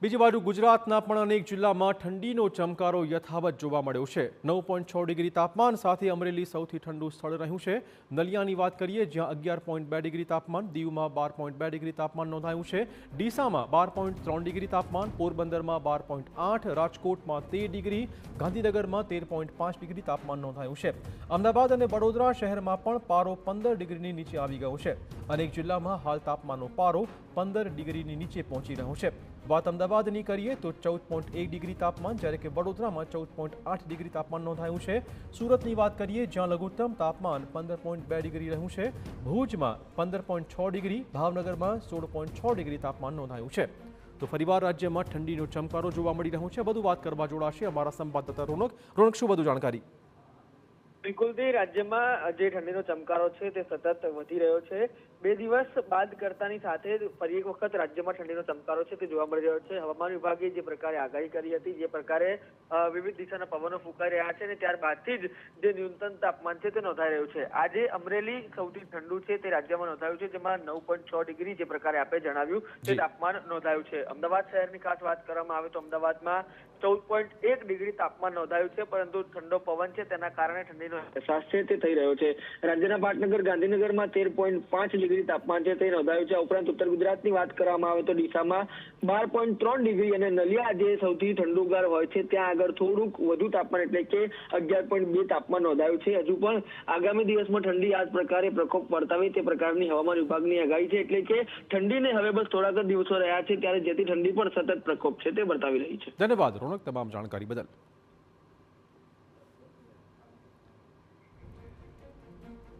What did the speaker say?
બીજી બાજુ ગુજરાતના પણ અનેક જિલ્લામાં ઠંડીનો ચમકારો યથાવત જોવા મળ્યો છે। 9.6 ડિગ્રી તાપમાન સાથે અમરેલી સૌથી ઠંડુ સ્થળ રહ્યું છે। નલિયાની વાત કરીએ જ્યાં 11.2 ડિગ્રી તાપમાન, દીવમાં 12.2 ડિગ્રી તાપમાન નોંધાયું છે, ડીસામાં 12.3 ડિગ્રી તાપમાન, પોરબંદરમાં 12.8, રાજકોટમાં 13 ડિગ્રી, ગાંધીનગરમાં 13.5 ડિગ્રી તાપમાન નોંધાયું છે। અમદાવાદ અને વડોદરા શહેરમાં પણ પારો 15 ડિગ્રીની નીચે આવી ગયો છે। અનેક જિલ્લામાં હાલ તાપમાનનો પારો 15 ડિગ્રીની નીચે પહોંચી રહ્યો છે। વાત અમદાવાદની કરીએ તો 14.1 ડિગ્રી તાપમાન, જ્યારે કે વડોદરામાં 14.8 ડિગ્રી તાપમાન નોંધાયું છે। સુરતની વાત કરીએ જ્યાં લઘુત્તમ તાપમાન 15.2 ડિગ્રી રહ્યું છે, ભુજમાં 15.6 ડિગ્રી, ભાવનગરમાં 16.6 ડિગ્રી તાપમાન નોંધાયું છે। તો ફરીવાર રાજ્યમાં ઠંડીનો ચમકારો જોવા મળી રહ્યો છે। વધુ વાત કરવા જોડાશે અમારા સંવાદદાતા રોનક, શું વધુ જાણકારી? બિલકુલ થી રાજ્યમાં જે ઠંડીનો ચમકારો છે તે સતત વધી રહ્યો છે। 2 દિવસ બાદ કરતાની સાથે ફરી એક વખત રાજ્યમાં ઠંડીનો ચમકારો છે તે જોવા મળી રહ્યો છે। હવામાન વિભાગે જે પ્રકારે આગાહી કરી હતી, જે પ્રકારે વિવિધ દિશાના પવનો ફૂંકાઈ રહ્યા છે અને ત્યારબાદથી જ જે ન્યૂનતમ તાપમાન છે તે નોંધાઈ રહ્યું છે। આજે અમરેલી સૌથી ઠંડુ છે તે રાજ્યમાં નોંધાયું છે, જેમાં 9.6 ડિગ્રી જે પ્રકારે આપે જણાવ્યું તે તાપમાન નોંધાયું છે। અમદાવાદ શહેરની ખાસ વાત કરવામાં આવે તો અમદાવાદમાં 14.1 ડિગ્રી તાપમાન નોંધાયું છે, પરંતુ ઠંડો પવન છે તેના કારણે ઠંડીનો અહેસાસ છે તે થઈ રહ્યો છે। રાજ્યના પાટનગર ગાંધીનગરમાં 13.5 ડિગ્રી તાપમાન છે તે નોંધાયું છે। ઉપરાંત ઉત્તર ગુજરાતની વાત કરવામાં આવે તો ડીસામાં 12.3 ડિગ્રી અને નલિયા જે સૌથી ઠંડુગાર હોય છે ત્યાં આગળ થોડુંક વધુ તાપમાન એટલે કે 11.2 તાપમાન નોંધાયું છે। હજુ પણ આગામી દિવસમાં ઠંડી આ જ પ્રકારે પ્રકોપ વર્તાવે તે પ્રકારની હવામાન વિભાગની આગાહી છે, એટલે કે ઠંડીને હવે બસ થોડાક જ દિવસો રહ્યા છે ત્યારે જેથી ઠંડી પણ સતત પ્રકોપ છે તે વર્તાવી રહી છે। ધન્યવાદ રોનક, તમામ જાણકારી બદલ।